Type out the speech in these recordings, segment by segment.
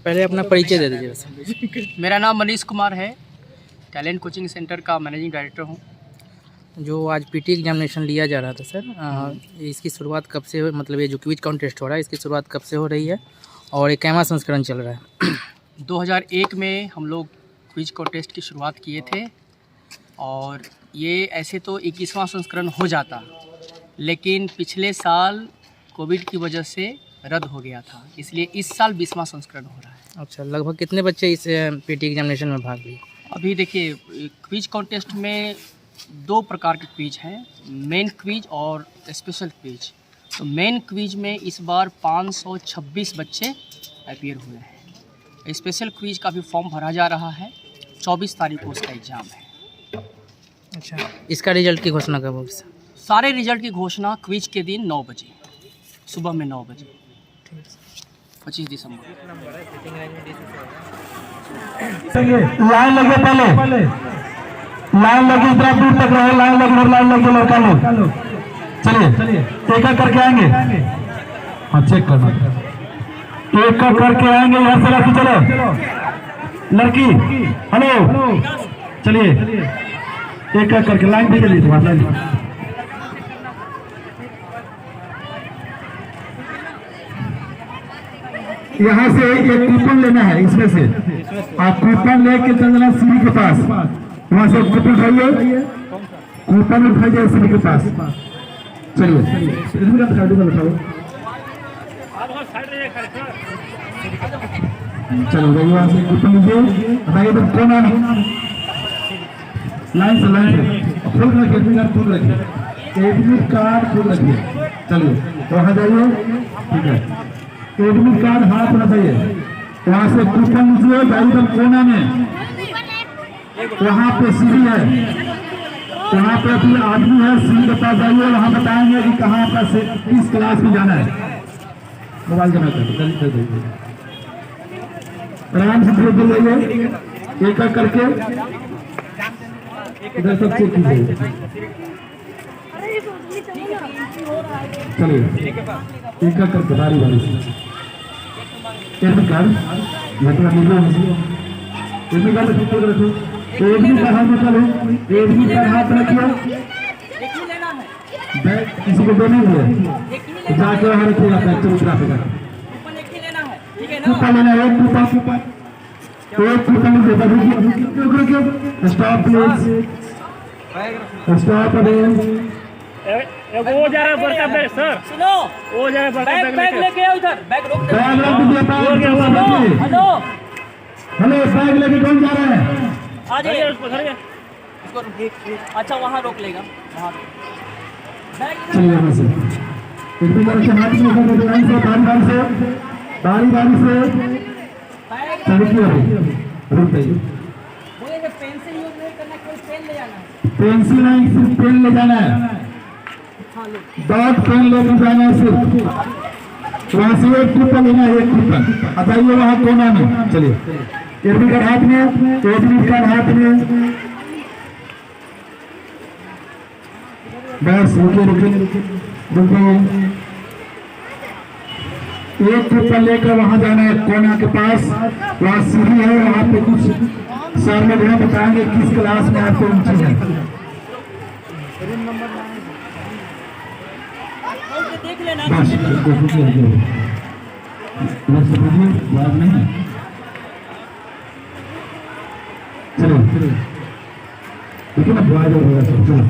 पहले अपना परिचय दे दीजिए। मेरा नाम मनीष कुमार है, टैलेंट कोचिंग सेंटर का मैनेजिंग डायरेक्टर हूँ। जो आज पीटी एग्जामिनेशन लिया जा रहा था सर, इसकी शुरुआत कब से मतलब ये जो क्विज कॉन्टेस्ट हो रहा है इसकी शुरुआत कब से हो रही है और ये कैवा संस्करण चल रहा है? 2001 में हम लोग क्विज कॉन्टेस्ट की शुरुआत किए थे और ये ऐसे तो 21वां संस्करण हो जाता, लेकिन पिछले साल कोविड की वजह से रद्द हो गया था, इसलिए इस साल 20वां संस्करण हो रहा है। अच्छा, लगभग कितने बच्चे इस पीटी एग्जामिनेशन में भाग लिए? अभी देखिए, क्विज कॉन्टेस्ट में 2 प्रकार के क्विज हैं, मेन क्विज और स्पेशल क्विज। तो मेन क्विज में इस बार 526 बच्चे अपीयर हुए हैं। स्पेशल क्विज का भी फॉर्म भरा जा रहा है, 24 तारीख को उसका एग्ज़ाम है। अच्छा, इसका रिजल्ट की घोषणा कब होगी? सारे रिजल्ट की घोषणा क्विज के दिन 9 बजे, सुबह में 9 बजे, 25 दिसंबर। लाइन लगे, पहले लाइन लगी, इतना दूर तक रहे, लाइन लगे लड़का लोग। चलिए एक एक करके आएंगे। हाँ, चेक करना, एक एक करके आएंगे। यहाँ से लड़की, चलो लड़की, हेलो, चलिए एक एक करके लाइन भी चलिए, तुम्हारा लाइन। यहाँ से एक कूपन लेना है, इसमें से आप कूपन लेके चल जाना सीढ़ी के पास, वहाँ से कूपन उठाइए, कूपन उठाइए सीढ़ी के पास। चलिए चलो भाई, वहाँ से कूपन लीजिए, बताइए तो कौन आना, लाइन से फुल रखिए, फुल रखिए, एडमिट कार्ड फुल रखिए। चलिए वहाँ जाइए, ठीक है, एडमिट कार्ड हाथ में चाहिए, वहाँ से कूपन लीजिए, एकदम कोना में, वहाँ पे सीढ़ी है, वहाँ पे भी आदमी है, सीढ़ी के पास जाइए, वहाँ बताएंगे कि कहाँ पर किस क्लास में जाना है। मोबाइल जमा कर दीजिए, आराम से धीरे धीरे जाइए, एक एक करके इधर सब चेक कीजिए। चलिए एक एक करके बारी बारी से एडमिट कार्ड एडमिट कार्ड रखो, एडमिट कार्ड हाथ में चलो, एडमिट कार्ड हाथ रखिए, बैग किसी को देने हुए जाके वहाँ रखिएगा, बैग चलो रखेगा, कूपन लेना है, एक कूपन लीजिए, स्टॉप प्लीज, स्टॉप अगेन। वो जा रहा है बड़का बैग सर, सुनो, वो जा रहा है बड़का बैग लेके आओ इधर, बैग रोक दे, बैग रख दीजिए, हेलो हेलो, बैग लेके कौन जा रहा है? आ जाइए, उसको धरिए, इसको अच्छा वहाँ रोक लेगा, वहाँ चलिए यहाँ से एक बार से हाथ में कर दो, लाइन से बारी बारी से चलिए, रुक जाइए, पेंसिल यूज नहीं करना, कोई पेन ले जाना है, पेंसिल नहीं, सिर्फ पेन ले जाना है, डॉट पेन लेकर जाना है सिर्फ, वहाँ से एक कूपन लेना है, एक कूपन बताइए वहाँ कोना में। चलिए एडमिट कार्ड हाथ में, एडमिट कार्ड हाथ में, बस रुकिए, एक कूपन लेकर वहाँ जाना है कोना के पास, वहाँ सीढ़ी है, वहाँ पे कुछ सर लोग हैं, बताएंगे किस क्लास में आपको रुचि है। देख लेना, बस बात नहीं, चलो देखिए ना, बुआ जो होगा सब, चलो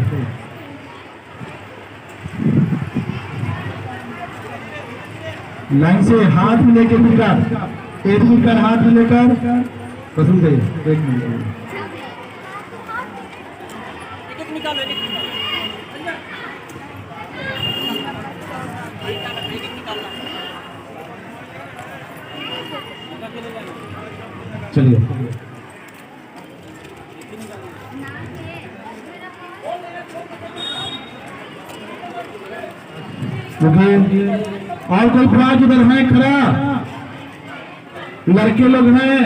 लाइन से हाथ में लेके एडमिट कार्ड हाथ में लेकर पसंद है, एक मिनट निकालो, चलिए और कोई फ्राज उधर है खड़ा, लड़के लोग हैं,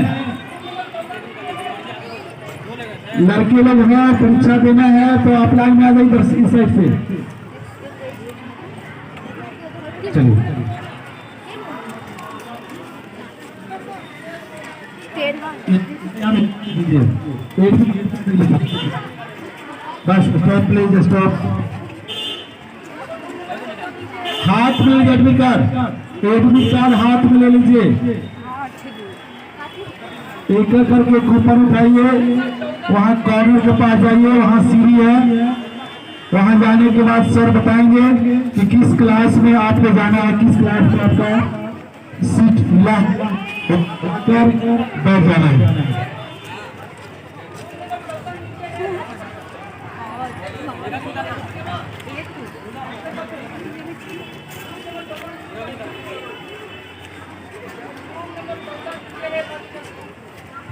लड़के लोग हैं, परीक्षा देना है तो आप लाइन में आ जाइए इधर इस साइड से। चलिए बस स्टॉप प्लीज स्टॉप। हाथ में एडमिट कार्ड, एडमिट कार्ड हाथ में ले लीजिए। एक एक करके कूपन उठाइए, वहाँ कॉर्नर के पास जाइए, वहाँ सीढ़ी है, वहाँ जाने के बाद सर बताएंगे कि किस क्लास में आपको जाना है, किस क्लास में आपका सीट मिला कर बैठ जाना है।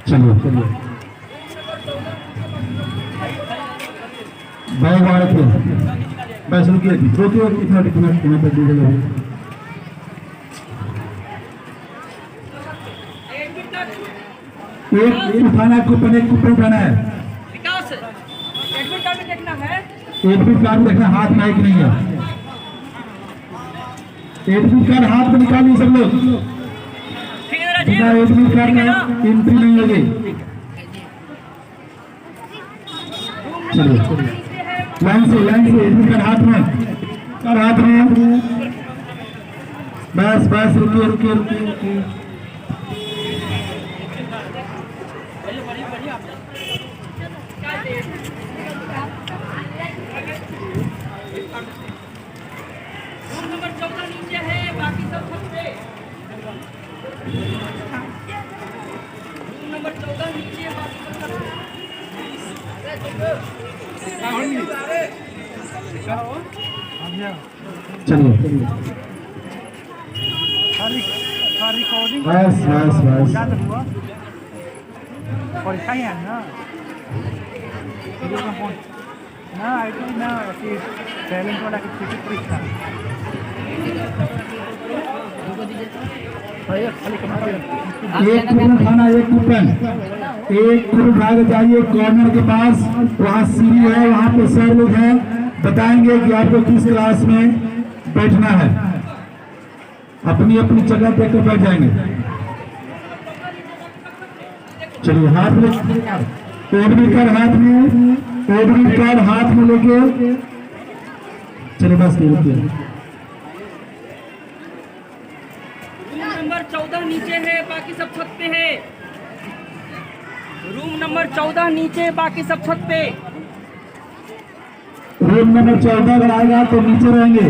चलिए चलिए बैग आ रखे बस रुकिए रुकिए कितना कितना कितना तक दीजिएगा। एक उठाना कूपन, एक कूपन उठाना है। एडमिट कार्ड में देखना है, एडमिट कार्ड देखना हाथ में है कि नहीं है। एडमिट कार्ड हाथ में निकालिए सब लोग, बिना एडमिट कार्ड में एंट्री नहीं होगी। चलिए लाइन से एडमिट कार्ड हाथ में बस बस रुकिए रुकिए रुकिए रुकिए। रूम नंबर 14 नीचे है, बाकी सब छत पे। रूम नंबर 14 नीचे, बाकी सब छत पे। चलिए बस बस बस परीक्षा ही है ना, ना आई ना टैलेंट वाला की परीक्षा एक कूपन खाना, एक कूपन भाग जाइए कॉर्नर के पास, वहाँ सीढ़ी है, वहाँ पे सर लोग हैं, बताएंगे कि आपको किस क्लास में बैठना है। अपनी अपनी जगह पे कर बैठ जाएंगे। चलिए हाथ में एडमिट कार्ड हाथ में, एडमिट कार्ड हाथ में लेके चलिए बस रुकिए। रूम नंबर 14 नीचे है, बाकी सब छत पे है। रूम नंबर 14 नीचे, बाकी सब छत पे। रूम नंबर 14 अगर आएगा तो नीचे रहेंगे,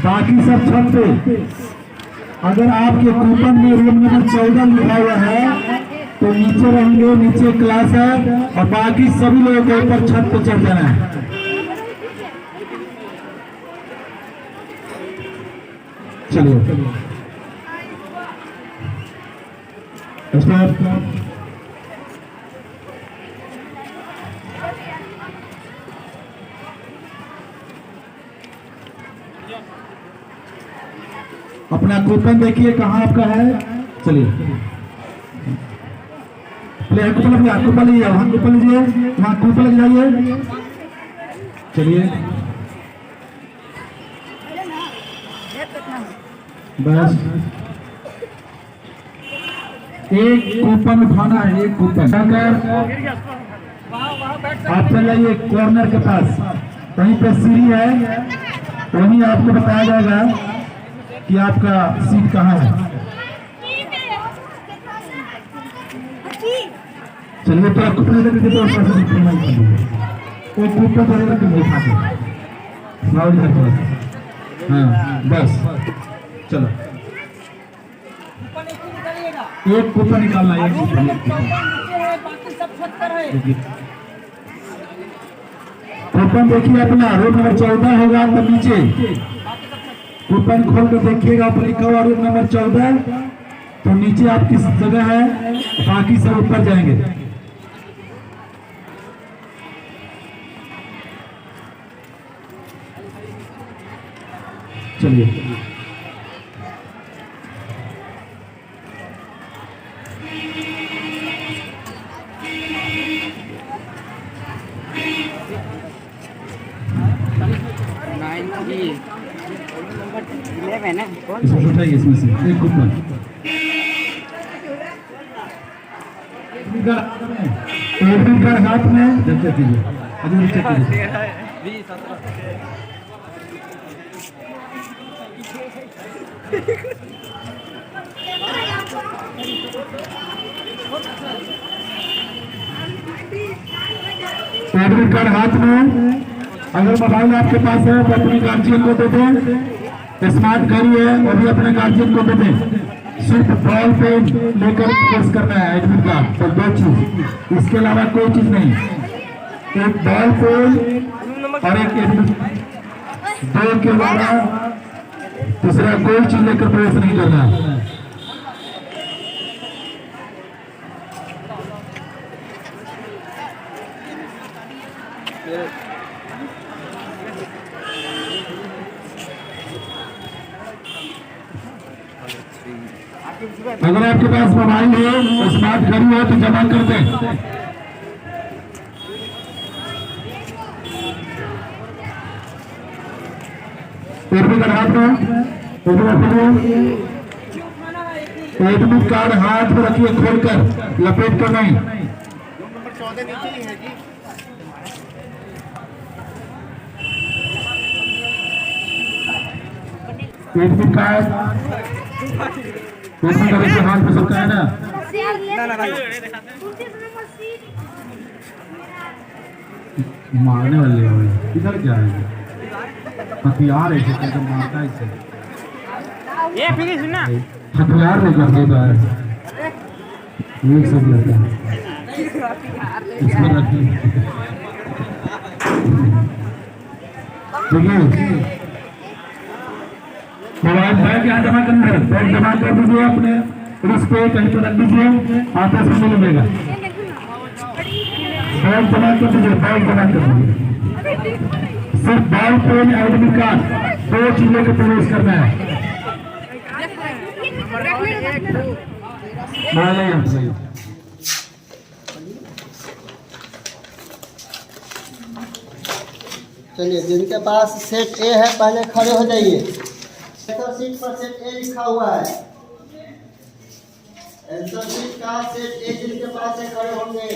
बाकी सब छत पे। अगर आपके कूपन में रूम नंबर 14 लिखा हुआ है तो नीचे रहेंगे, नीचे क्लास है, और बाकी सभी लोगों को ऊपर छत पे चढ़ जाना है। चलिए स्टार्ट। अपना कूपन देखिए कहाँ आपका है। चलिए कूपन लीजिए, वहाँ कूपन लीजिए, वहाँ कूपन लग जाइए। चलिए बस एक कूपन उठाना है, एक कूपन आप चल जाइए कॉर्नर के पास, वहीं पे सीढ़ी है, वहीं आपको बताया जाएगा कि आपका सीट कहाँ है। चलिए तो आपको पहले करके तो एक कूपन पहले करके दिखा दो। हाँ बस चलो एक कूपन निकालना, एक कूपन। कूपन देखिए अपना रूम नंबर 14 होगा तो नीचे कूपन खोल कर देखिएगा, ऊपर लिखा हुआ रूम नंबर 14 तो नीचे आप किस जगह है, बाकी सब ऊपर जाएंगे। चलिए इसमें से उठाइए, इसमें से एक कूपन एडमिट कार्ड हाथ में चेक कीजिए, अभी चेक कीजिए। एडमिट कार्ड हाथ में, अगर मोबाइल आपके पास है तो अपने गार्जियन को दे दें, स्मार्ट घड़ी है वो भी अपने गार्जियन को दे दें। सिर्फ बॉल पेन लेकर प्रेस करना है एडमिट कार्ड, तो 2 चीज, इसके अलावा कोई चीज नहीं। एक बॉल पेन और एक एडमिट, 2 के अलावा दूसरा कोई चीज लेकर प्रेस नहीं करना। अगर आपके पास मोबाइल हो, स्मार्ट घड़ी हो तो जमा कर दें। एडमिट कार्ड हाथ में रखिए, खोलकर, लपेट कर नहीं। एडमिट कार्ड हाथ में सबका है ना। मारने वाले हो इधर क्या है, हथियार है तो मारता है इसे। ये फिर सुनना हथियार लेकर देता है, एक सब लेता है इसमें रखिए। देखिए मोबाइल बैग यहाँ जमा करना है, बैग जमा कर दीजिए, अपने रिस पे कहीं पर रख दीजिए, हाथों से नहीं लगेगा। बैग जमा कर दीजिए, बैग जमा कर दीजिए। सिर्फ बॉल पेन एडमिट कार्ड 2 चीजों को प्रवेश करना है। चलिए, जिनके पास सेट ए है पहले खड़े हो जाइए। सीट पर सेट ए लिखा हुआ है, आंसर सीट का सेट ए जिनके पास है खड़े होंगे।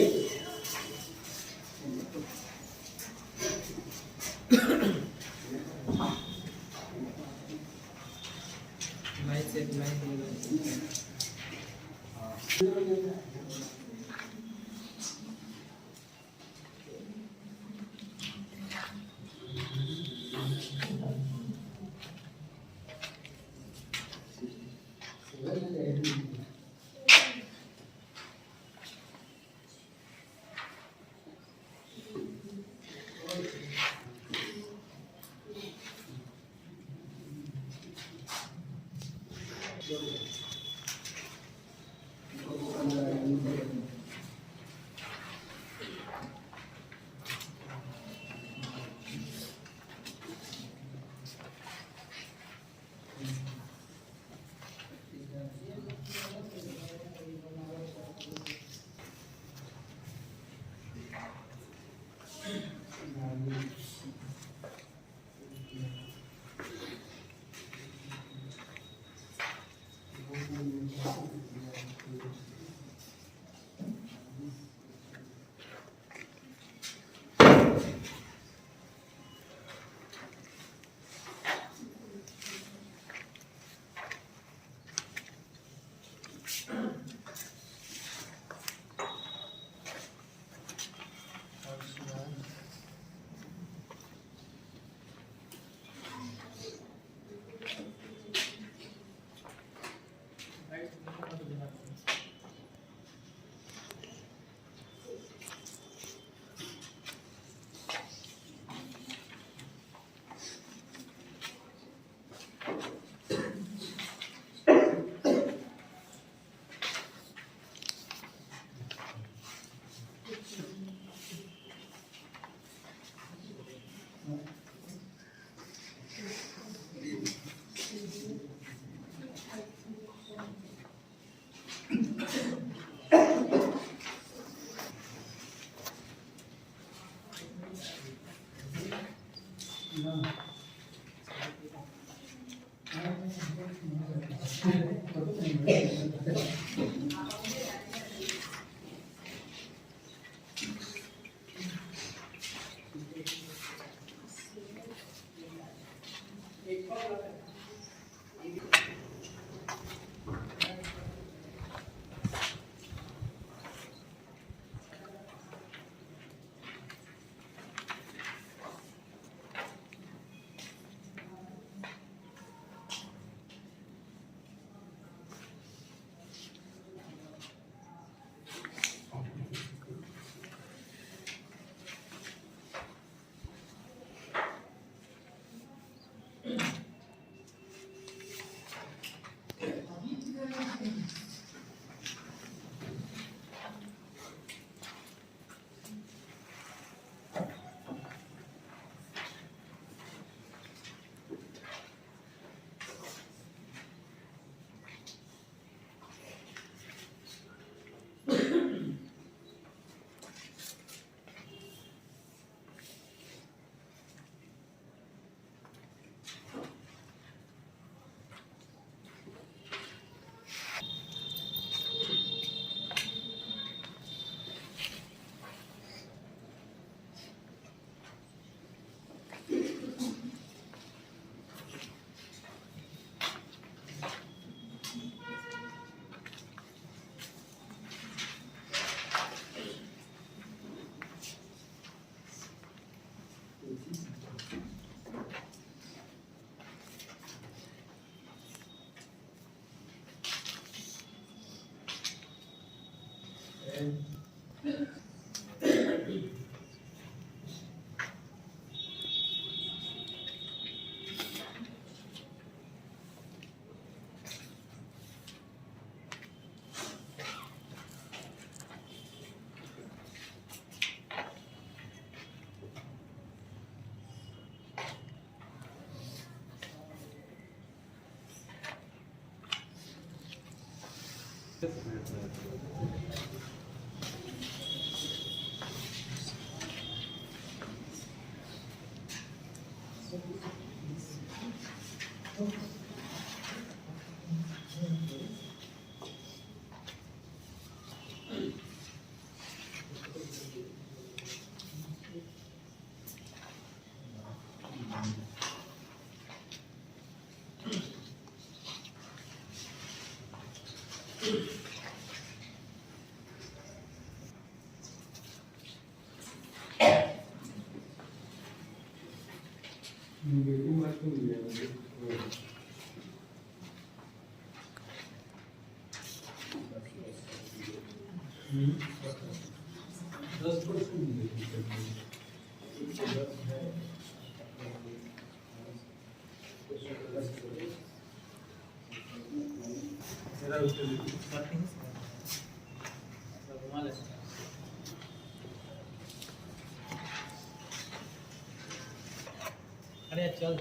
अरे चल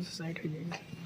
साइड हो जाएगी।